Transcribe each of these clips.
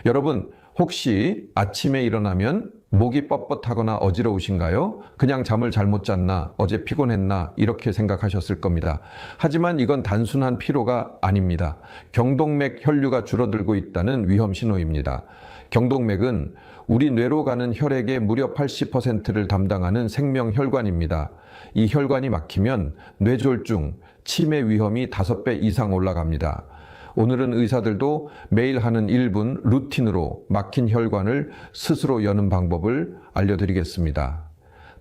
여러분, 혹시 아침에 일어나면 목이 뻣뻣하거나 어지러우신가요? 그냥 잠을 잘못 잤나? 어제 피곤했나? 이렇게 생각하셨을 겁니다. 하지만 이건 단순한 피로가 아닙니다. 경동맥 혈류가 줄어들고 있다는 위험 신호입니다. 경동맥은 우리 뇌로 가는 혈액의 무려 80%를 담당하는 생명혈관입니다. 이 혈관이 막히면 뇌졸중, 치매 위험이 5배 이상 올라갑니다. 오늘은 의사들도 매일 하는 1분 루틴으로 막힌 혈관을 스스로 여는 방법을 알려드리겠습니다.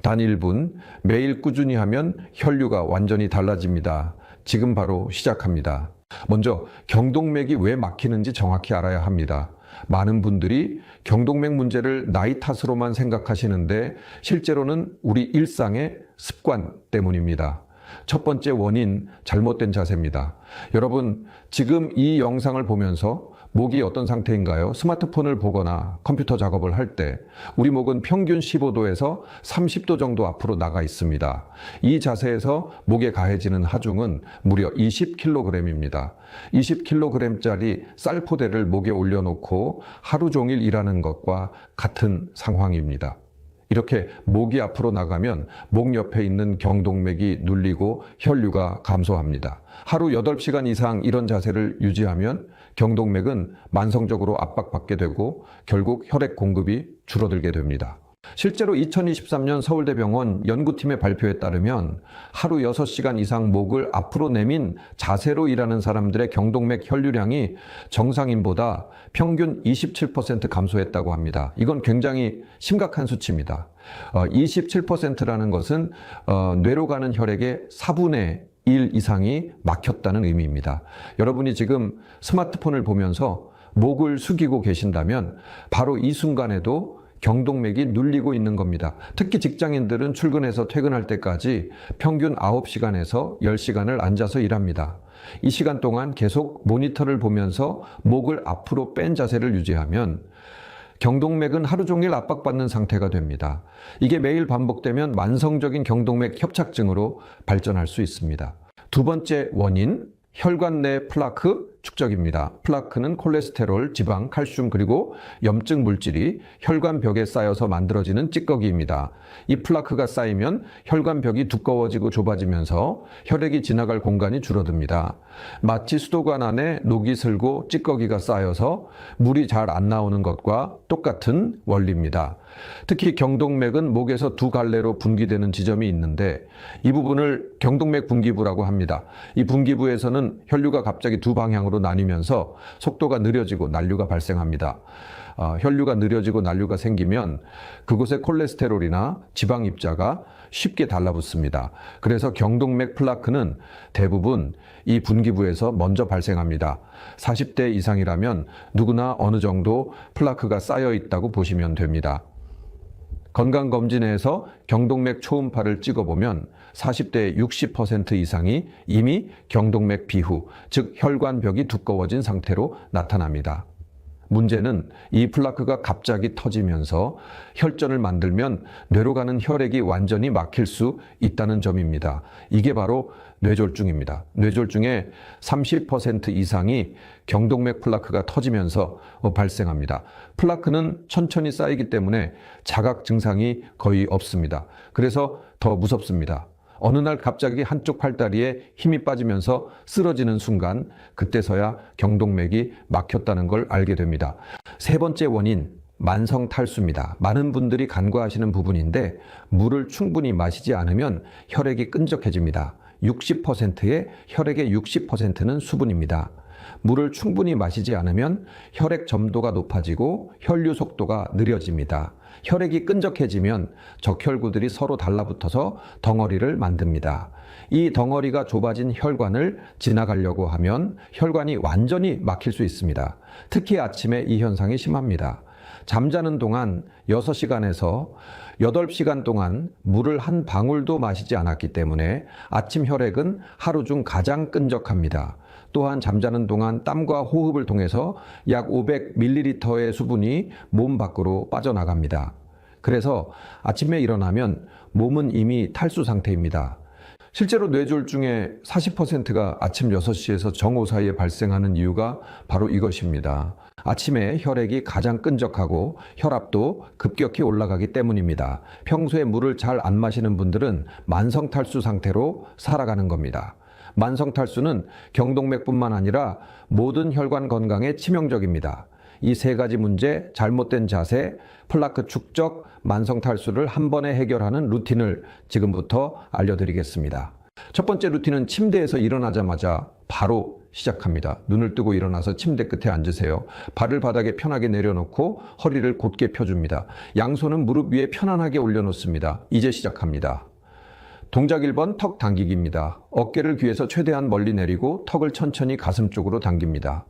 단 1분 매일 꾸준히 하면 혈류가 완전히 달라집니다. 지금 바로 시작합니다. 먼저 경동맥이 왜 막히는지 정확히 알아야 합니다. 많은 분들이 경동맥 문제를 나이 탓으로만 생각하시는데 실제로는 우리 일상의 습관 때문입니다. 첫 번째 원인, 잘못된 자세입니다. 여러분, 지금 이 영상을 보면서 목이 어떤 상태인가요? 스마트폰을 보거나 컴퓨터 작업을 할 때 우리 목은 평균 15도에서 30도 정도 앞으로 나가 있습니다. 이 자세에서 목에 가해지는 하중은 무려 20kg입니다. 20kg짜리 쌀포대를 목에 올려놓고 하루 종일 일하는 것과 같은 상황입니다. 이렇게 목이 앞으로 나가면 목 옆에 있는 경동맥이 눌리고 혈류가 감소합니다. 하루 8시간 이상 이런 자세를 유지하면 경동맥은 만성적으로 압박받게 되고 결국 혈액 공급이 줄어들게 됩니다. 실제로 2023년 서울대병원 연구팀의 발표에 따르면 하루 6시간 이상 목을 앞으로 내민 자세로 일하는 사람들의 경동맥 혈류량이 정상인보다 평균 27% 감소했다고 합니다. 이건 굉장히 심각한 수치입니다. 27%라는 것은 뇌로 가는 혈액의 4분의 1 이상이 막혔다는 의미입니다. 여러분이 지금 스마트폰을 보면서 목을 숙이고 계신다면 바로 이 순간에도 경동맥이 눌리고 있는 겁니다. 특히 직장인들은 출근해서 퇴근할 때까지 평균 9시간에서 10시간을 앉아서 일합니다. 이 시간 동안 계속 모니터를 보면서 목을 앞으로 뺀 자세를 유지하면 경동맥은 하루 종일 압박받는 상태가 됩니다. 이게 매일 반복되면 만성적인 경동맥 협착증으로 발전할 수 있습니다. 두 번째 원인, 혈관 내 플라크 축적입니다. 플라크는 콜레스테롤, 지방, 칼슘 그리고 염증 물질이 혈관벽에 쌓여서 만들어지는 찌꺼기입니다. 이 플라크가 쌓이면 혈관벽이 두꺼워지고 좁아지면서 혈액이 지나갈 공간이 줄어듭니다. 마치 수도관 안에 녹이 슬고 찌꺼기가 쌓여서 물이 잘 안 나오는 것과 똑같은 원리입니다. 특히 경동맥은 목에서 두 갈래로 분기되는 지점이 있는데 이 부분을 경동맥 분기부라고 합니다. 이 분기부에서는 혈류가 갑자기 두 방향으로 나뉘면서 속도가 느려지고 난류가 발생합니다. 혈류가 느려지고 난류가 생기면 그곳에 콜레스테롤이나 지방 입자가 쉽게 달라붙습니다. 그래서 경동맥 플라크는 대부분 이 분기부에서 먼저 발생합니다. 40대 이상이라면 누구나 어느 정도 플라크가 쌓여 있다고 보시면 됩니다. 건강검진에서 경동맥 초음파를 찍어보면 40대의 60% 이상이 이미 경동맥 비후, 즉 혈관벽이 두꺼워진 상태로 나타납니다. 문제는 이 플라크가 갑자기 터지면서 혈전을 만들면 뇌로 가는 혈액이 완전히 막힐 수 있다는 점입니다. 이게 바로 뇌졸중입니다. 뇌졸중의 30% 이상이 경동맥 플라크가 터지면서 발생합니다. 플라크는 천천히 쌓이기 때문에 자각 증상이 거의 없습니다. 그래서 더 무섭습니다. 어느 날 갑자기 한쪽 팔다리에 힘이 빠지면서 쓰러지는 순간 그때서야 경동맥이 막혔다는 걸 알게 됩니다. 세 번째 원인, 만성 탈수입니다. 많은 분들이 간과하시는 부분인데 물을 충분히 마시지 않으면 혈액이 끈적해집니다. 60%의 혈액의 60%는 수분입니다. 물을 충분히 마시지 않으면 혈액 점도가 높아지고 혈류 속도가 느려집니다. 혈액이 끈적해지면 적혈구들이 서로 달라붙어서 덩어리를 만듭니다. 이 덩어리가 좁아진 혈관을 지나가려고 하면 혈관이 완전히 막힐 수 있습니다. 특히 아침에 이 현상이 심합니다. 잠자는 동안 6시간에서 8시간 동안 물을 한 방울도 마시지 않았기 때문에 아침 혈액은 하루 중 가장 끈적합니다. 또한 잠자는 동안 땀과 호흡을 통해서 약 500ml의 수분이 몸 밖으로 빠져나갑니다. 그래서 아침에 일어나면 몸은 이미 탈수 상태입니다. 실제로 뇌졸 중에 40%가 아침 6시에서 정오 사이에 발생하는 이유가 바로 이것입니다. 아침에 혈액이 가장 끈적하고 혈압도 급격히 올라가기 때문입니다. 평소에 물을 잘 안 마시는 분들은 만성탈수 상태로 살아가는 겁니다. 만성탈수는 경동맥뿐만 아니라 모든 혈관 건강에 치명적입니다. 이 세 가지 문제, 잘못된 자세, 플라크 축적, 만성탈수를 한 번에 해결하는 루틴을 지금부터 알려드리겠습니다. 첫 번째 루틴은 침대에서 일어나자마자 바로 시작합니다. 눈을 뜨고 일어나서 침대 끝에 앉으세요. 발을 바닥에 편하게 내려놓고 허리를 곧게 펴줍니다. 양손은 무릎 위에 편안하게 올려놓습니다. 이제 시작합니다. 동작 1번 턱 당기기입니다. 어깨를 귀에서 최대한 멀리 내리고 턱을 천천히 가슴 쪽으로 당깁니다.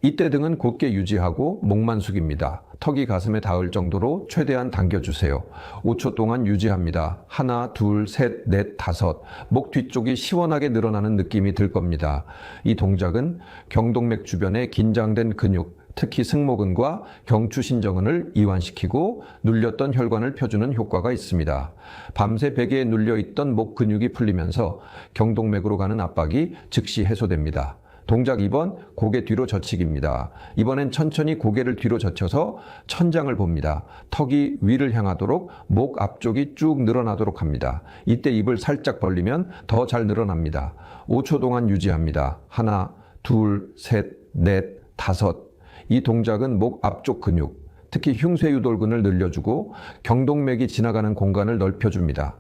이때 등은 곧게 유지하고 목만 숙입니다. 턱이 가슴에 닿을 정도로 최대한 당겨주세요. 5초 동안 유지합니다. 하나, 둘, 셋, 넷, 다섯. 목 뒤쪽이 시원하게 늘어나는 느낌이 들 겁니다. 이 동작은 경동맥 주변의 긴장된 근육, 특히 승모근과 경추신정근을 이완시키고 눌렸던 혈관을 펴주는 효과가 있습니다. 밤새 베개에 눌려있던 목 근육이 풀리면서 경동맥으로 가는 압박이 즉시 해소됩니다. 동작 2번 고개 뒤로 젖히기입니다. 이번엔 천천히 고개를 뒤로 젖혀서 천장을 봅니다. 턱이 위를 향하도록 목 앞쪽이 쭉 늘어나도록 합니다. 이때 입을 살짝 벌리면 더 잘 늘어납니다. 5초 동안 유지합니다. 하나, 둘, 셋, 넷, 다섯. 이 동작은 목 앞쪽 근육, 특히 흉쇄유돌근을 늘려주고 경동맥이 지나가는 공간을 넓혀줍니다.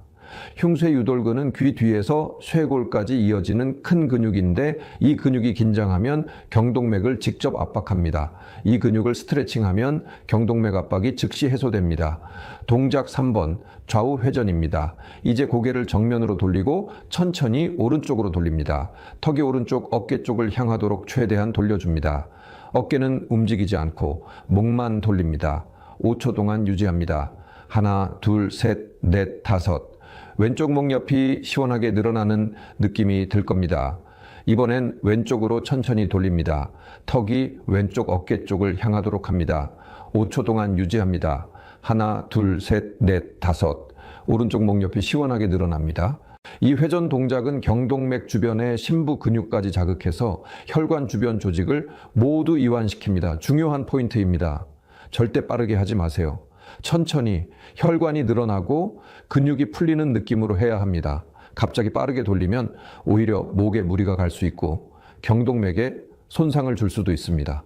흉쇄유돌근은 귀 뒤에서 쇄골까지 이어지는 큰 근육인데 이 근육이 긴장하면 경동맥을 직접 압박합니다. 이 근육을 스트레칭하면 경동맥 압박이 즉시 해소됩니다. 동작 3번 좌우 회전입니다. 이제 고개를 정면으로 돌리고 천천히 오른쪽으로 돌립니다. 턱이 오른쪽 어깨 쪽을 향하도록 최대한 돌려줍니다. 어깨는 움직이지 않고 목만 돌립니다. 5초 동안 유지합니다. 하나, 둘, 셋, 넷, 다섯. 왼쪽 목 옆이 시원하게 늘어나는 느낌이 들 겁니다. 이번엔 왼쪽으로 천천히 돌립니다. 턱이 왼쪽 어깨 쪽을 향하도록 합니다. 5초 동안 유지합니다. 하나, 둘, 셋, 넷, 다섯. 오른쪽 목 옆이 시원하게 늘어납니다. 이 회전 동작은 경동맥 주변의 심부 근육까지 자극해서 혈관 주변 조직을 모두 이완시킵니다. 중요한 포인트입니다. 절대 빠르게 하지 마세요. 천천히 혈관이 늘어나고 근육이 풀리는 느낌으로 해야 합니다. 갑자기 빠르게 돌리면 오히려 목에 무리가 갈 수 있고 경동맥에 손상을 줄 수도 있습니다.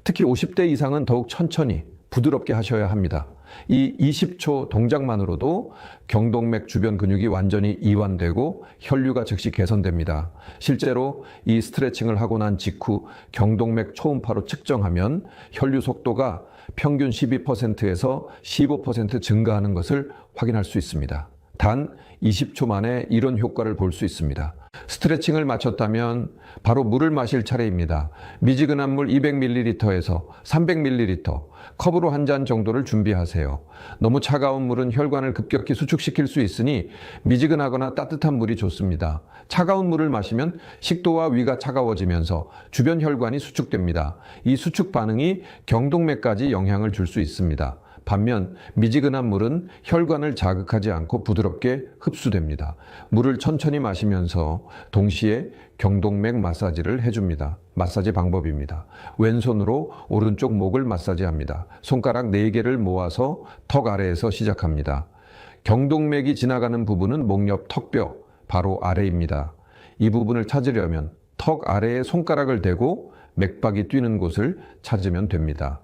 특히 50대 이상은 더욱 천천히 부드럽게 하셔야 합니다. 이 20초 동작만으로도 경동맥 주변 근육이 완전히 이완되고 혈류가 즉시 개선됩니다. 실제로 이 스트레칭을 하고 난 직후 경동맥 초음파로 측정하면 혈류 속도가 평균 12%에서 15% 증가하는 것을 확인할 수 있습니다. 단 20초 만에 이런 효과를 볼 수 있습니다. 스트레칭을 마쳤다면 바로 물을 마실 차례입니다. 미지근한 물 200ml에서 300ml, 컵으로 한 잔 정도를 준비하세요. 너무 차가운 물은 혈관을 급격히 수축시킬 수 있으니 미지근하거나 따뜻한 물이 좋습니다. 차가운 물을 마시면 식도와 위가 차가워지면서 주변 혈관이 수축됩니다. 이 수축 반응이 경동맥까지 영향을 줄 수 있습니다. 반면 미지근한 물은 혈관을 자극하지 않고 부드럽게 흡수됩니다. 물을 천천히 마시면서 동시에 경동맥 마사지를 해줍니다. 마사지 방법입니다. 왼손으로 오른쪽 목을 마사지합니다. 손가락 4개를 모아서 턱 아래에서 시작합니다. 경동맥이 지나가는 부분은 목 옆 턱뼈 바로 아래입니다. 이 부분을 찾으려면 턱 아래에 손가락을 대고 맥박이 뛰는 곳을 찾으면 됩니다.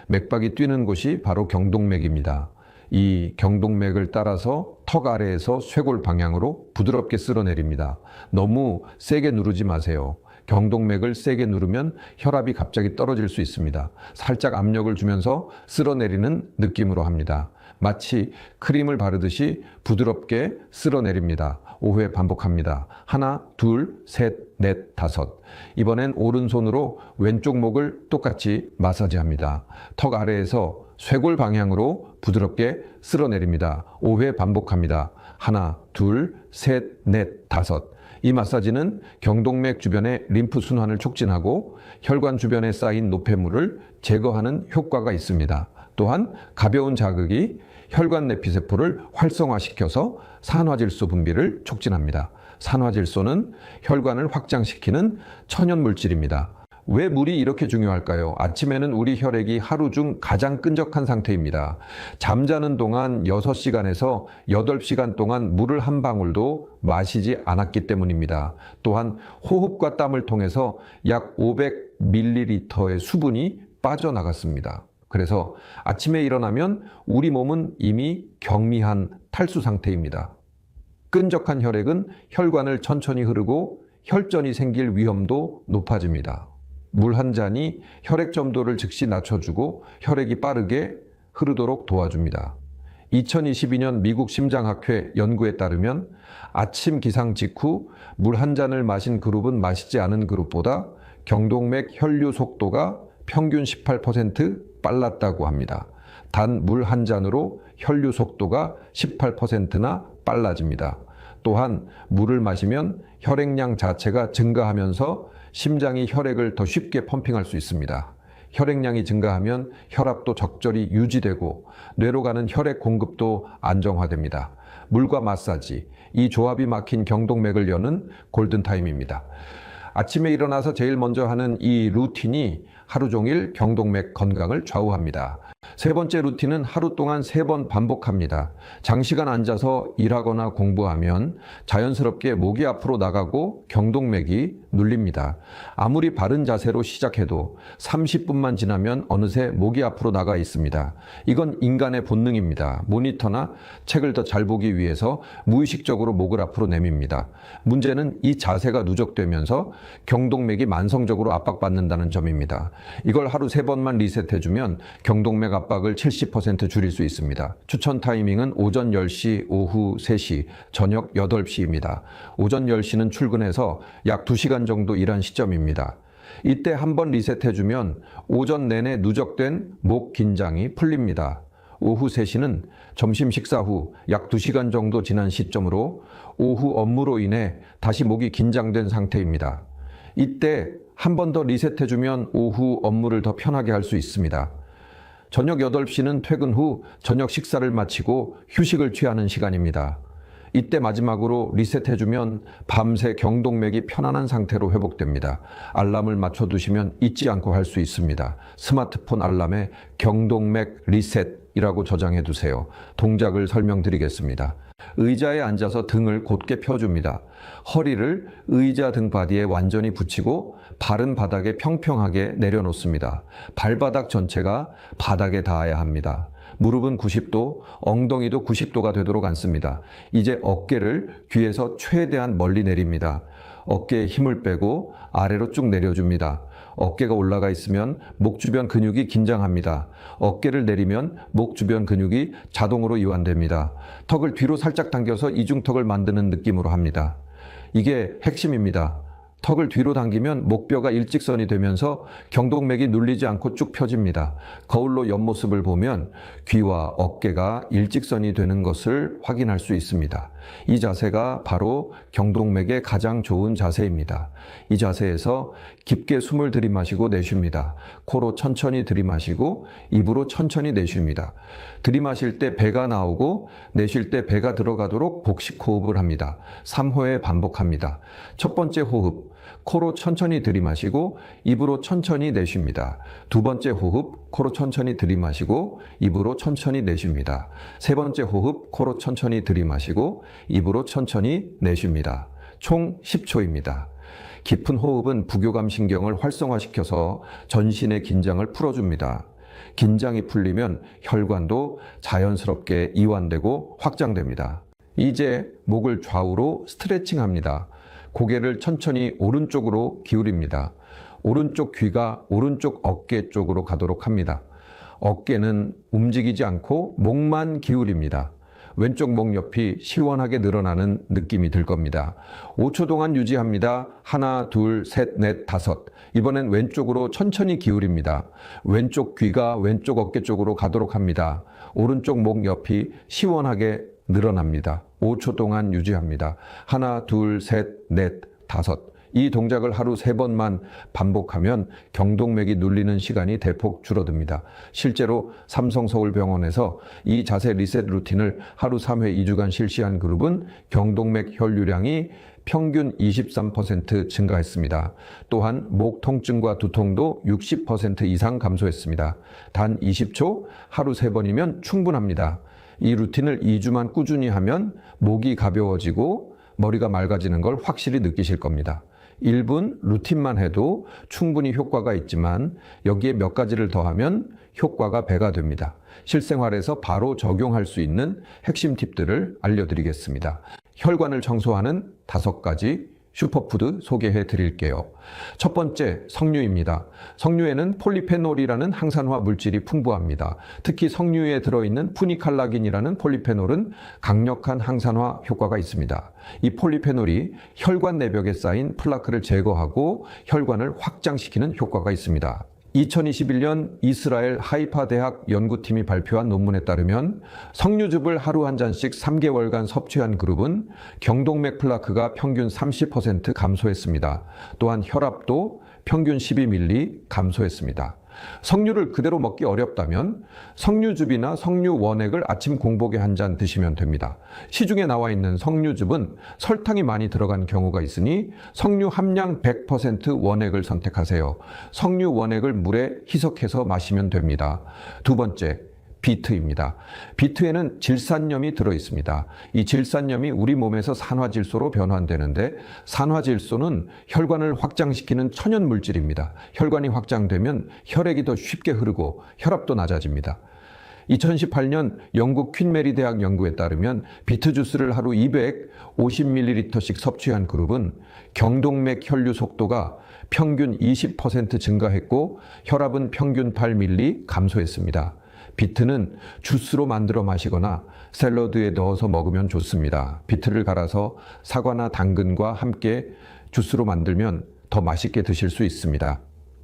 맥박이 뛰는 곳이 바로 경동맥입니다. 이 경동맥을 따라서 턱 아래에서 쇄골 방향으로 부드럽게 쓸어내립니다. 너무 세게 누르지 마세요. 경동맥을 세게 누르면 혈압이 갑자기 떨어질 수 있습니다. 살짝 압력을 주면서 쓸어내리는 느낌으로 합니다. 마치 크림을 바르듯이 부드럽게 쓸어내립니다. 5회 반복합니다. 하나, 둘, 셋, 넷, 다섯. 이번엔 오른손으로 왼쪽 목을 똑같이 마사지합니다. 턱 아래에서 쇄골 방향으로 부드럽게 쓸어내립니다. 5회 반복합니다. 하나, 둘, 셋, 넷, 다섯. 이 마사지는 경동맥 주변의 림프 순환을 촉진하고 혈관 주변에 쌓인 노폐물을 제거하는 효과가 있습니다. 또한 가벼운 자극이 혈관 내피세포를 활성화시켜서 산화질소 분비를 촉진합니다. 산화질소는 혈관을 확장시키는 천연물질입니다. 왜 물이 이렇게 중요할까요? 아침에는 우리 혈액이 하루 중 가장 끈적한 상태입니다. 잠자는 동안 6시간에서 8시간 동안 물을 한 방울도 마시지 않았기 때문입니다. 또한 호흡과 땀을 통해서 약 500ml의 수분이 빠져나갔습니다. 그래서 아침에 일어나면 우리 몸은 이미 경미한 탈수 상태입니다. 끈적한 혈액은 혈관을 천천히 흐르고 혈전이 생길 위험도 높아집니다. 물 한 잔이 혈액 점도를 즉시 낮춰주고 혈액이 빠르게 흐르도록 도와줍니다. 2022년 미국 심장학회 연구에 따르면 아침 기상 직후 물 한 잔을 마신 그룹은 마시지 않은 그룹보다 경동맥 혈류 속도가 평균 18% 빨랐다고 합니다. 단 물 한 잔으로 혈류 속도가 18%나 빨라집니다. 또한 물을 마시면 혈액량 자체가 증가하면서 심장이 혈액을 더 쉽게 펌핑할 수 있습니다. 혈액량이 증가하면 혈압도 적절히 유지되고 뇌로 가는 혈액 공급도 안정화됩니다. 물과 마사지, 이 조합이 막힌 경동맥을 여는 골든타임입니다. 아침에 일어나서 제일 먼저 하는 이 루틴이 하루 종일 경동맥 건강을 좌우합니다. 세 번째 루틴은 하루 동안 3번 반복합니다. 장시간 앉아서 일하거나 공부하면 자연스럽게 목이 앞으로 나가고 경동맥이 눌립니다. 아무리 바른 자세로 시작해도 30분만 지나면 어느새 목이 앞으로 나가 있습니다. 이건 인간의 본능입니다. 모니터나 책을 더 잘 보기 위해서 무의식적으로 목을 앞으로 내밉니다. 문제는 이 자세가 누적되면서 경동맥이 만성적으로 압박받는다는 점입니다. 이걸 하루 3번만 리셋해주면 경동맥 압박을 70% 줄일 수 있습니다. 추천 타이밍은 오전 10시, 오후 3시, 저녁 8시입니다. 오전 10시는 출근해서 약 2시간 정도 일한 시점입니다. 이때 한번 리셋해주면 오전 내내 누적된 목 긴장이 풀립니다. 오후 3시는 점심 식사 후 약 2시간 정도 지난 시점으로 오후 업무로 인해 다시 목이 긴장된 상태입니다. 이때 한 번 더 리셋해주면 오후 업무를 더 편하게 할 수 있습니다. 저녁 8시는 퇴근 후 저녁 식사를 마치고 휴식을 취하는 시간입니다. 이때 마지막으로 리셋해주면 밤새 경동맥이 편안한 상태로 회복됩니다. 알람을 맞춰두시면 잊지 않고 할 수 있습니다. 스마트폰 알람에 경동맥 리셋이라고 저장해두세요. 동작을 설명드리겠습니다. 의자에 앉아서 등을 곧게 펴줍니다. 허리를 의자 등바디에 완전히 붙이고 발은 바닥에 평평하게 내려놓습니다. 발바닥 전체가 바닥에 닿아야 합니다. 무릎은 90도, 엉덩이도 90도가 되도록 앉습니다. 이제 어깨를 귀에서 최대한 멀리 내립니다. 어깨에 힘을 빼고 아래로 쭉 내려줍니다. 어깨가 올라가 있으면 목 주변 근육이 긴장합니다. 어깨를 내리면 목 주변 근육이 자동으로 이완됩니다. 턱을 뒤로 살짝 당겨서 이중턱을 만드는 느낌으로 합니다. 이게 핵심입니다. 턱을 뒤로 당기면 목뼈가 일직선이 되면서 경동맥이 눌리지 않고 쭉 펴집니다. 거울로 옆모습을 보면 귀와 어깨가 일직선이 되는 것을 확인할 수 있습니다. 이 자세가 바로 경동맥에 가장 좋은 자세입니다. 이 자세에서 깊게 숨을 들이마시고 내쉽니다. 코로 천천히 들이마시고 입으로 천천히 내쉽니다. 들이마실 때 배가 나오고 내쉴 때 배가 들어가도록 복식 호흡을 합니다. 3호에 반복합니다. 첫 번째 호흡, 코로 천천히 들이마시고 입으로 천천히 내쉽니다. 두 번째 호흡, 코로 천천히 들이마시고 입으로 천천히 내쉽니다. 세 번째 호흡, 코로 천천히 들이마시고 입으로 천천히 내쉽니다. 총 10초입니다. 깊은 호흡은 부교감 신경을 활성화시켜서 전신의 긴장을 풀어줍니다. 긴장이 풀리면 혈관도 자연스럽게 이완되고 확장됩니다. 이제 목을 좌우로 스트레칭합니다. 고개를 천천히 오른쪽으로 기울입니다. 오른쪽 귀가 오른쪽 어깨 쪽으로 가도록 합니다. 어깨는 움직이지 않고 목만 기울입니다. 왼쪽 목 옆이 시원하게 늘어나는 느낌이 들 겁니다. 5초 동안 유지합니다. 하나, 둘, 셋, 넷, 다섯. 이번엔 왼쪽으로 천천히 기울입니다. 왼쪽 귀가 왼쪽 어깨 쪽으로 가도록 합니다. 오른쪽 목 옆이 시원하게 늘어납니다. 5초 동안 유지합니다. 하나, 둘, 셋, 넷, 다섯. 이 동작을 하루 3번만 반복하면 경동맥이 눌리는 시간이 대폭 줄어듭니다. 실제로 삼성서울병원에서 이 자세 리셋 루틴을 하루 3회 2주간 실시한 그룹은 경동맥 혈류량이 평균 23% 증가했습니다. 또한 목 통증과 두통도 60% 이상 감소했습니다. 단 20초 하루 3번이면 충분합니다. 이 루틴을 2주만 꾸준히 하면 목이 가벼워지고 머리가 맑아지는 걸 확실히 느끼실 겁니다. 1분 루틴만 해도 충분히 효과가 있지만 여기에 몇 가지를 더하면 효과가 배가 됩니다. 실생활에서 바로 적용할 수 있는 핵심 팁들을 알려드리겠습니다. 혈관을 청소하는 5가지 슈퍼푸드 소개해 드릴게요. 첫 번째, 석류입니다. 석류에는 폴리페놀이라는 항산화 물질이 풍부합니다. 특히 석류에 들어있는 푸니칼라긴이라는 폴리페놀은 강력한 항산화 효과가 있습니다. 이 폴리페놀이 혈관 내벽에 쌓인 플라크를 제거하고 혈관을 확장시키는 효과가 있습니다. 2021년 이스라엘 하이파 대학 연구팀이 발표한 논문에 따르면 석류즙을 하루 한 잔씩 3개월간 섭취한 그룹은 경동맥 플라크가 평균 30% 감소했습니다. 또한 혈압도 평균 12ml 감소했습니다. 석류를 그대로 먹기 어렵다면 석류즙이나 석류 원액을 아침 공복에 한 잔 드시면 됩니다. 시중에 나와 있는 석류즙은 설탕이 많이 들어간 경우가 있으니 석류 함량 100% 원액을 선택하세요. 석류 원액을 물에 희석해서 마시면 됩니다. 두 번째, 비트입니다. 비트에는 질산염이 들어있습니다. 이 질산염이 우리 몸에서 산화질소로 변환되는데 산화질소는 혈관을 확장시키는 천연 물질입니다. 혈관이 확장되면 혈액이 더 쉽게 흐르고 혈압도 낮아집니다. 2018년 영국 퀸메리 대학 연구에 따르면 비트 주스를 하루 250ml씩 섭취한 그룹은 경동맥 혈류 속도가 평균 20% 증가했고 혈압은 평균 8ml 감소했습니다. 비트는 주스로 만들어 마시거나 샐러드에 넣어서 먹으면 좋습니다. 비트를 갈아서 사과나 당근과 함께 주스로 만들면 더 맛있게 드실 수 있습니다.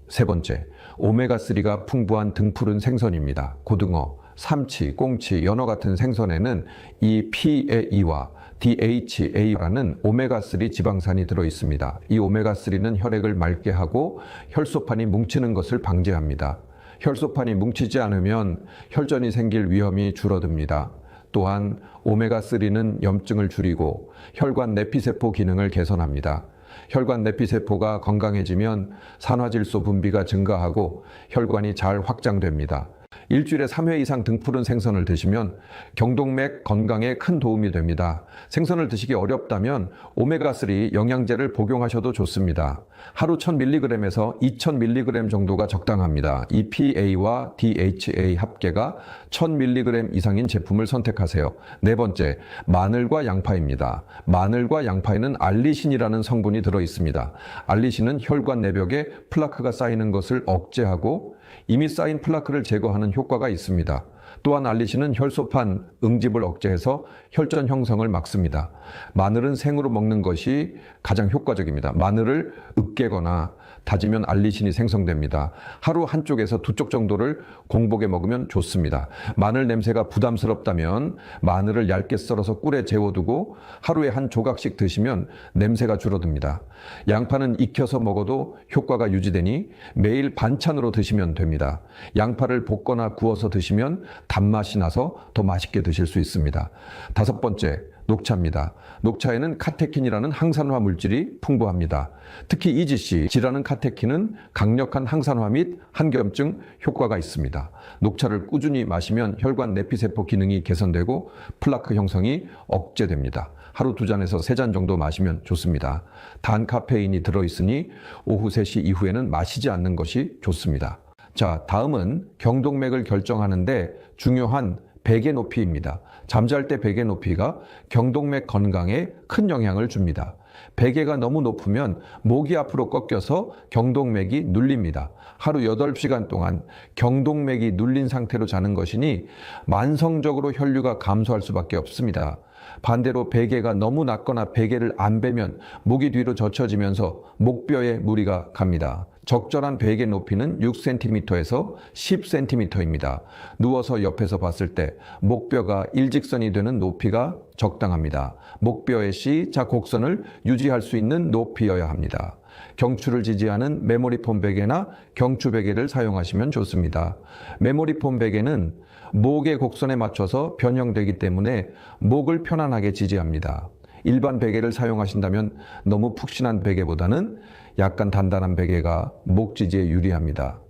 세 번째, 오메가3가 풍부한 등푸른 생선입니다. 고등어, 삼치, 꽁치, 연어 같은 생선에는 이 PAE와 DHA라는 오메가3 지방산이 들어있습니다. 이 오메가3는 혈액을 맑게 하고 혈소판이 뭉치는 것을 방지합니다. 혈소판이 뭉치지 않으면 혈전이 생길 위험이 줄어듭니다. 또한 오메가3는 염증을 줄이고 혈관 내피세포 기능을 개선합니다. 혈관 내피세포가 건강해지면 산화질소 분비가 증가하고 혈관이 잘 확장됩니다. 일주일에 3회 이상 등푸른 생선을 드시면 경동맥 건강에 큰 도움이 됩니다. 생선을 드시기 어렵다면 오메가3 영양제를 복용하셔도 좋습니다. 하루 1000mg에서 2000mg 정도가 적당합니다. EPA와 DHA 합계가 1000mg 이상인 제품을 선택하세요. 네 번째, 마늘과 양파입니다. 마늘과 양파에는 알리신이라는 성분이 들어있습니다. 알리신은 혈관 내벽에 플라크가 쌓이는 것을 억제하고 이미 쌓인 플라크를 제거하는 효과가 있습니다. 또한 알리신은 혈소판 응집을 억제해서 혈전 형성을 막습니다. 마늘은 생으로 먹는 것이 가장 효과적입니다. 마늘을 으깨거나 다지면 알리신이 생성됩니다. 하루 한쪽에서 2쪽 정도를 공복에 먹으면 좋습니다. 마늘 냄새가 부담스럽다면 마늘을 얇게 썰어서 꿀에 재워두고 하루에 한 조각씩 드시면 냄새가 줄어듭니다. 양파는 익혀서 먹어도 효과가 유지되니 매일 반찬으로 드시면 됩니다. 양파를 볶거나 구워서 드시면 단맛이 나서 더 맛있게 드실 수 있습니다. 다섯 번째, 녹차입니다. 녹차에는 카테킨이라는 항산화 물질이 풍부합니다. 특히 EGC라는 카테킨은 강력한 항산화 및 항염증 효과가 있습니다. 녹차를 꾸준히 마시면 혈관 내피세포 기능이 개선되고 플라크 형성이 억제됩니다. 하루 2잔에서 3잔 정도 마시면 좋습니다. 단 카페인이 들어있으니 오후 3시 이후에는 마시지 않는 것이 좋습니다. 자, 다음은 경동맥을 결정하는데 중요한 베개 높이입니다. 잠잘 때 베개 높이가 경동맥 건강에 큰 영향을 줍니다. 베개가 너무 높으면 목이 앞으로 꺾여서 경동맥이 눌립니다. 하루 8시간 동안 경동맥이 눌린 상태로 자는 것이니 만성적으로 혈류가 감소할 수밖에 없습니다. 반대로 베개가 너무 낮거나 베개를 안 베면 목이 뒤로 젖혀지면서 목뼈에 무리가 갑니다. 적절한 베개 높이는 6cm에서 10cm입니다. 누워서 옆에서 봤을 때 목뼈가 일직선이 되는 높이가 적당합니다. 목뼈의 C자 곡선을 유지할 수 있는 높이여야 합니다. 경추를 지지하는 메모리폼 베개나 경추 베개를 사용하시면 좋습니다. 메모리폼 베개는 목의 곡선에 맞춰서 변형되기 때문에 목을 편안하게 지지합니다. 일반 베개를 사용하신다면 너무 푹신한 베개보다는 약간 단단한 베개가 목 지지에 유리합니다.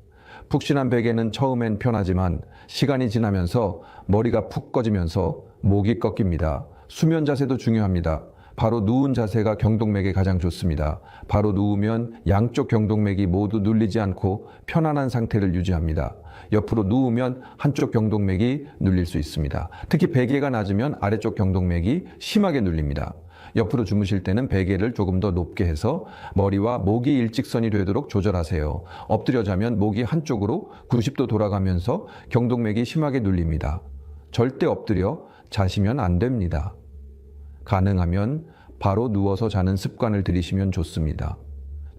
푹신한 베개는 처음엔 편하지만 시간이 지나면서 머리가 푹 꺼지면서 목이 꺾입니다. 수면 자세도 중요합니다. 바로 누운 자세가 경동맥에 가장 좋습니다. 바로 누우면 양쪽 경동맥이 모두 눌리지 않고 편안한 상태를 유지합니다. 옆으로 누우면 한쪽 경동맥이 눌릴 수 있습니다. 특히 베개가 낮으면 아래쪽 경동맥이 심하게 눌립니다. 옆으로 주무실 때는 베개를 조금 더 높게 해서 머리와 목이 일직선이 되도록 조절하세요. 엎드려 자면 목이 한쪽으로 90도 돌아가면서 경동맥이 심하게 눌립니다. 절대 엎드려 자시면 안 됩니다. 가능하면 바로 누워서 자는 습관을 들이시면 좋습니다.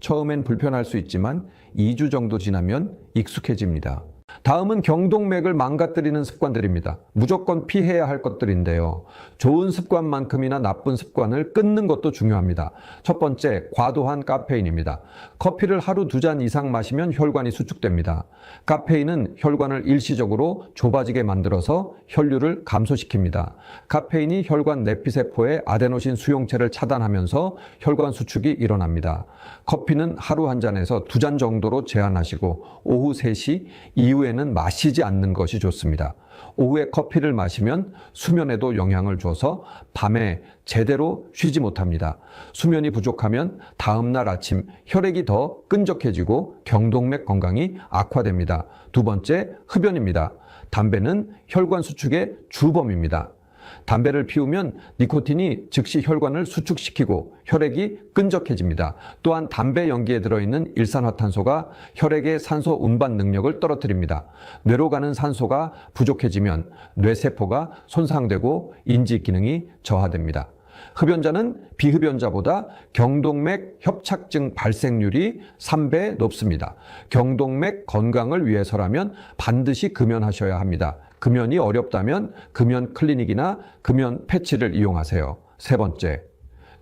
처음엔 불편할 수 있지만 2주 정도 지나면 익숙해집니다. 다음은 경동맥을 망가뜨리는 습관들입니다. 무조건 피해야 할 것들인데요. 좋은 습관만큼이나 나쁜 습관을 끊는 것도 중요합니다. 첫 번째, 과도한 카페인입니다. 커피를 하루 2잔 이상 마시면 혈관이 수축됩니다. 카페인은 혈관을 일시적으로 좁아지게 만들어서 혈류를 감소시킵니다. 카페인이 혈관 내피세포의 아데노신 수용체를 차단하면서 혈관 수축이 일어납니다. 커피는 하루 1잔에서 2잔 정도로 제한하시고 오후 3시 이후에는 마시지 않는 것이 좋습니다. 오후에 커피를 마시면 수면에도 영향을 줘서 밤에 제대로 쉬지 못합니다. 수면이 부족하면 다음날 아침 혈액이 더 끈적해지고 경동맥 건강이 악화됩니다. 두 번째, 흡연입니다. 담배는 혈관 수축의 주범입니다. 담배를 피우면 니코틴이 즉시 혈관을 수축시키고 혈액이 끈적해집니다. 또한 담배 연기에 들어있는 일산화탄소가 혈액의 산소 운반 능력을 떨어뜨립니다. 뇌로 가는 산소가 부족해지면 뇌세포가 손상되고 인지 기능이 저하됩니다. 흡연자는 비흡연자보다 경동맥 협착증 발생률이 3배 높습니다. 경동맥 건강을 위해서라면 반드시 금연하셔야 합니다. 금연이 어렵다면 금연 클리닉이나 금연 패치를 이용하세요. 세 번째,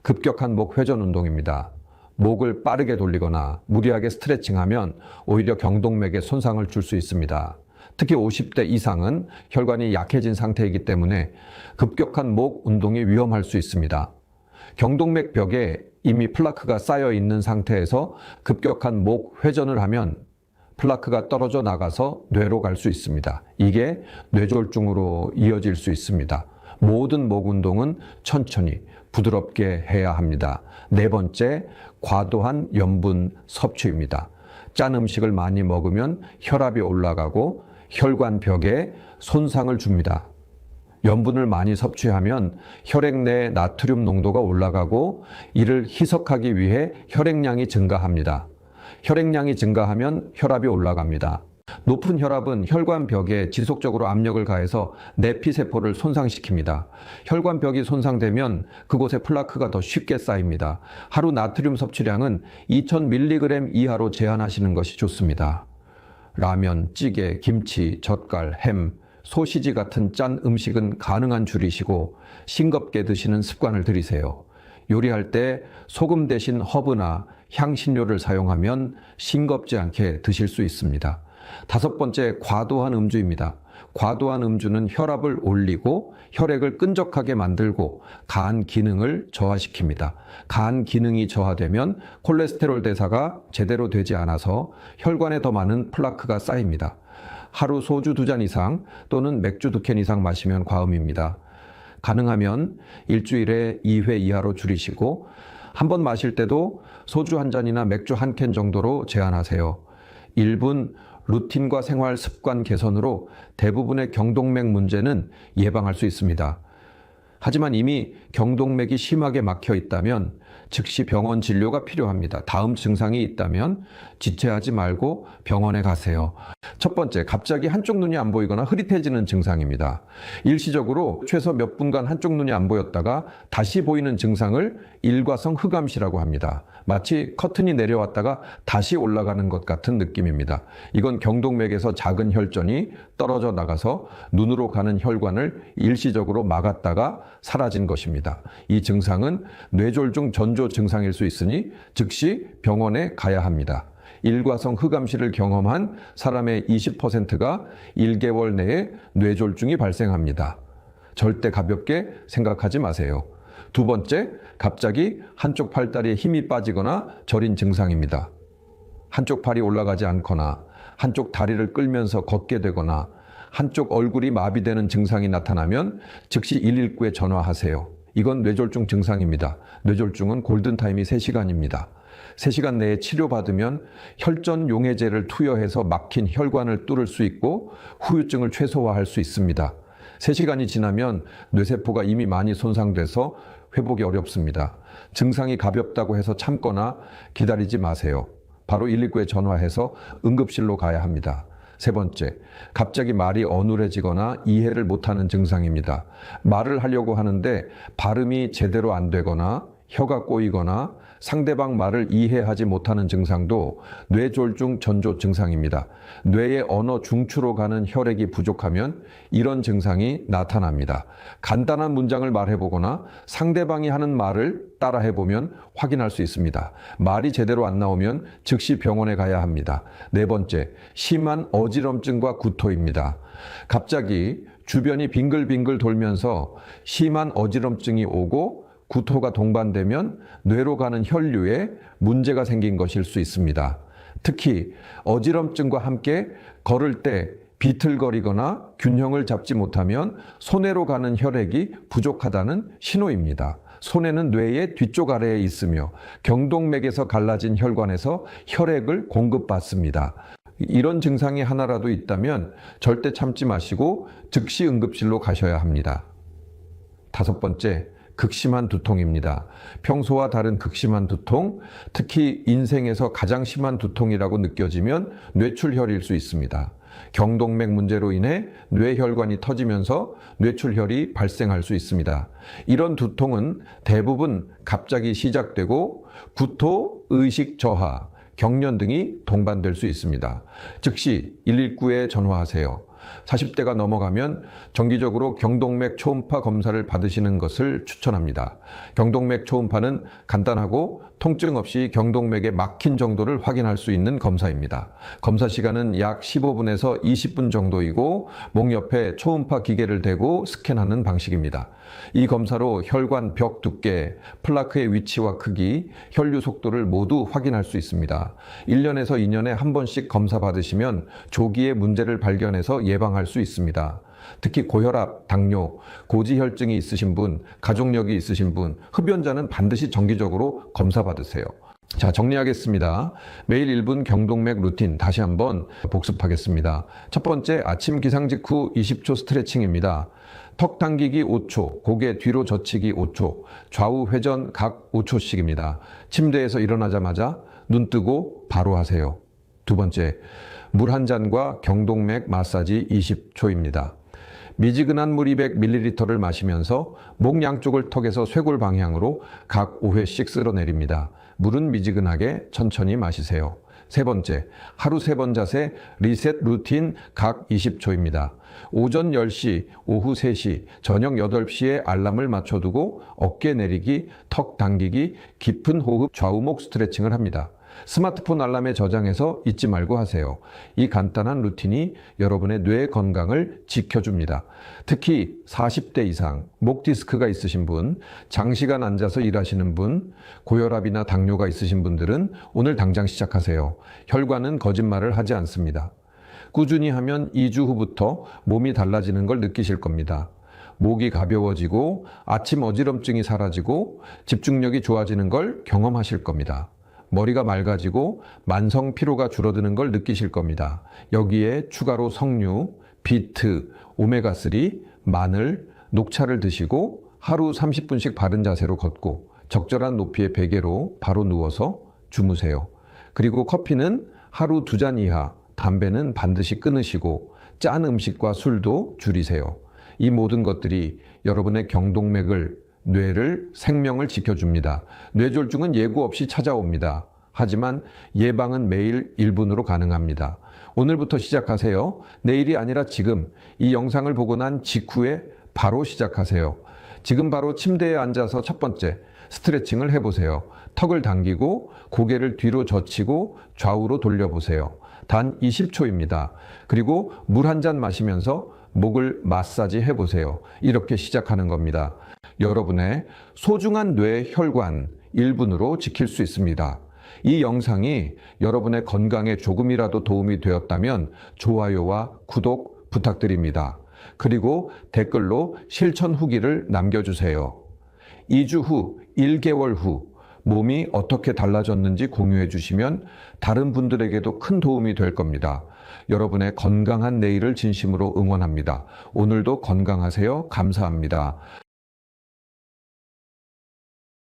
급격한 목 회전 운동입니다. 목을 빠르게 돌리거나 무리하게 스트레칭하면 오히려 경동맥에 손상을 줄 수 있습니다. 특히 50대 이상은 혈관이 약해진 상태이기 때문에 급격한 목 운동이 위험할 수 있습니다. 경동맥 벽에 이미 플라크가 쌓여 있는 상태에서 급격한 목 회전을 하면 플라크가 떨어져 나가서 뇌로 갈 수 있습니다. 이게 뇌졸중으로 이어질 수 있습니다. 모든 목 운동은 천천히 부드럽게 해야 합니다. 네 번째, 과도한 염분 섭취입니다. 짠 음식을 많이 먹으면 혈압이 올라가고 혈관 벽에 손상을 줍니다. 염분을 많이 섭취하면 혈액 내 나트륨 농도가 올라가고 이를 희석하기 위해 혈액량이 증가합니다. 혈액량이 증가하면 혈압이 올라갑니다. 높은 혈압은 혈관 벽에 지속적으로 압력을 가해서 내피세포를 손상시킵니다. 혈관 벽이 손상되면 그곳에 플라크가 더 쉽게 쌓입니다. 하루 나트륨 섭취량은 2000mg 이하로 제한하시는 것이 좋습니다. 라면, 찌개, 김치, 젓갈, 햄, 소시지 같은 짠 음식은 가능한 줄이시고 싱겁게 드시는 습관을 들이세요. 요리할 때 소금 대신 허브나 향신료를 사용하면 싱겁지 않게 드실 수 있습니다. 다섯 번째, 과도한 음주입니다. 과도한 음주는 혈압을 올리고 혈액을 끈적하게 만들고 간 기능을 저하시킵니다. 간 기능이 저하되면 콜레스테롤 대사가 제대로 되지 않아서 혈관에 더 많은 플라크가 쌓입니다. 하루 소주 2잔 이상 또는 맥주 2캔 이상 마시면 과음입니다. 가능하면 일주일에 2회 이하로 줄이시고 한 번 마실 때도 소주 1잔이나 맥주 1캔 정도로 제한하세요. 1분 루틴과 생활 습관 개선으로 대부분의 경동맥 문제는 예방할 수 있습니다. 하지만 이미 경동맥이 심하게 막혀 있다면 즉시 병원 진료가 필요합니다. 다음 증상이 있다면 지체하지 말고 병원에 가세요. 첫 번째, 갑자기 한쪽 눈이 안 보이거나 흐릿해지는 증상입니다. 일시적으로 최소 몇 분간 한쪽 눈이 안 보였다가 다시 보이는 증상을 일과성 흑암시라고 합니다. 마치 커튼이 내려왔다가 다시 올라가는 것 같은 느낌입니다. 이건 경동맥에서 작은 혈전이 떨어져 나가서 눈으로 가는 혈관을 일시적으로 막았다가 사라진 것입니다. 이 증상은 뇌졸중 전조 증상일 수 있으니 즉시 병원에 가야 합니다. 일과성 흑암시를 경험한 사람의 20%가 1개월 내에 뇌졸중이 발생합니다. 절대 가볍게 생각하지 마세요. 두 번째, 갑자기 한쪽 팔다리에 힘이 빠지거나 저린 증상입니다. 한쪽 팔이 올라가지 않거나 한쪽 다리를 끌면서 걷게 되거나 한쪽 얼굴이 마비되는 증상이 나타나면 즉시 119에 전화하세요. 이건 뇌졸중 증상입니다. 뇌졸중은 골든타임이 3시간입니다. 3시간 내에 치료받으면 혈전 용해제를 투여해서 막힌 혈관을 뚫을 수 있고 후유증을 최소화할 수 있습니다. 3시간이 지나면 뇌세포가 이미 많이 손상돼서 회복이 어렵습니다. 증상이 가볍다고 해서 참거나 기다리지 마세요. 바로 119에 전화해서 응급실로 가야 합니다. 세 번째, 갑자기 말이 어눌해지거나 이해를 못하는 증상입니다. 말을 하려고 하는데 발음이 제대로 안 되거나 혀가 꼬이거나 상대방 말을 이해하지 못하는 증상도 뇌졸중 전조 증상입니다. 뇌의 언어 중추로 가는 혈액이 부족하면 이런 증상이 나타납니다. 간단한 문장을 말해보거나 상대방이 하는 말을 따라해보면 확인할 수 있습니다. 말이 제대로 안 나오면 즉시 병원에 가야 합니다. 네 번째, 심한 어지럼증과 구토입니다. 갑자기 주변이 빙글빙글 돌면서 심한 어지럼증이 오고 구토가 동반되면 뇌로 가는 혈류에 문제가 생긴 것일 수 있습니다. 특히 어지럼증과 함께 걸을 때 비틀거리거나 균형을 잡지 못하면 손해로 가는 혈액이 부족하다는 신호입니다. 손해는 뇌의 뒤쪽 아래에 있으며 경동맥에서 갈라진 혈관에서 혈액을 공급받습니다. 이런 증상이 하나라도 있다면 절대 참지 마시고 즉시 응급실로 가셔야 합니다. 다섯 번째, 극심한 두통입니다. 평소와 다른 극심한 두통, 특히 인생에서 가장 심한 두통이라고 느껴지면 뇌출혈일 수 있습니다. 경동맥 문제로 인해 뇌혈관이 터지면서 뇌출혈이 발생할 수 있습니다. 이런 두통은 대부분 갑자기 시작되고 구토, 의식 저하, 경련 등이 동반될 수 있습니다. 즉시 119에 전화하세요. 40대가 넘어가면 정기적으로 경동맥 초음파 검사를 받으시는 것을 추천합니다. 경동맥 초음파는 간단하고 통증 없이 경동맥에 막힌 정도를 확인할 수 있는 검사입니다. 검사 시간은 약 15분에서 20분 정도이고 목 옆에 초음파 기계를 대고 스캔하는 방식입니다. 이 검사로 혈관 벽 두께, 플라크의 위치와 크기, 혈류 속도를 모두 확인할 수 있습니다. 1년에서 2년에 한 번씩 검사 받으시면 조기에 문제를 발견해서 예방할 수 있습니다. 특히 고혈압, 당뇨, 고지혈증이 있으신 분, 가족력이 있으신 분, 흡연자는 반드시 정기적으로 검사 받으세요. 자, 정리하겠습니다. 매일 1분 경동맥 루틴 다시 한번 복습하겠습니다. 첫 번째, 아침 기상 직후 20초 스트레칭입니다. 턱 당기기 5초, 고개 뒤로 젖히기 5초, 좌우 회전 각 5초씩입니다. 침대에서 일어나자마자 눈 뜨고 바로 하세요. 두 번째, 물 한 잔과 경동맥 마사지 20초입니다. 미지근한 물 200ml를 마시면서 목 양쪽을 턱에서 쇄골 방향으로 각 5회씩 쓸어내립니다. 물은 미지근하게 천천히 마시세요. 세 번째, 하루 3번 자세 리셋 루틴 각 20초입니다. 오전 10시, 오후 3시, 저녁 8시에 알람을 맞춰두고 어깨 내리기, 턱 당기기, 깊은 호흡, 좌우목 스트레칭을 합니다. 스마트폰 알람에 저장해서 잊지 말고 하세요. 이 간단한 루틴이 여러분의 뇌 건강을 지켜줍니다. 특히 40대 이상, 목 디스크가 있으신 분, 장시간 앉아서 일하시는 분, 고혈압이나 당뇨가 있으신 분들은 오늘 당장 시작하세요. 혈관은 거짓말을 하지 않습니다. 꾸준히 하면 2주 후부터 몸이 달라지는 걸 느끼실 겁니다. 목이 가벼워지고 아침 어지럼증이 사라지고 집중력이 좋아지는 걸 경험하실 겁니다. 머리가 맑아지고 만성 피로가 줄어드는 걸 느끼실 겁니다. 여기에 추가로 석류, 비트, 오메가3, 마늘, 녹차를 드시고 하루 30분씩 바른 자세로 걷고 적절한 높이의 베개로 바로 누워서 주무세요. 그리고 커피는 하루 2잔 이하, 담배는 반드시 끊으시고 짠 음식과 술도 줄이세요. 이 모든 것들이 여러분의 경동맥을 뇌를 생명을 지켜줍니다. 뇌졸중은 예고 없이 찾아옵니다. 하지만 예방은 매일 1분으로 가능합니다. 오늘부터 시작하세요. 내일이 아니라 지금 이 영상을 보고 난 직후에 바로 시작하세요. 지금 바로 침대에 앉아서 첫 번째 스트레칭을 해보세요. 턱을 당기고 고개를 뒤로 젖히고 좌우로 돌려보세요. 단 20초입니다. 그리고 물 한 잔 마시면서 목을 마사지 해보세요. 이렇게 시작하는 겁니다. 여러분의 소중한 뇌 혈관 1분으로 지킬 수 있습니다. 이 영상이 여러분의 건강에 조금이라도 도움이 되었다면 좋아요와 구독 부탁드립니다. 그리고 댓글로 실천 후기를 남겨주세요. 2주 후, 1개월 후 몸이 어떻게 달라졌는지 공유해 주시면 다른 분들에게도 큰 도움이 될 겁니다. 여러분의 건강한 내일을 진심으로 응원합니다. 오늘도 건강하세요. 감사합니다.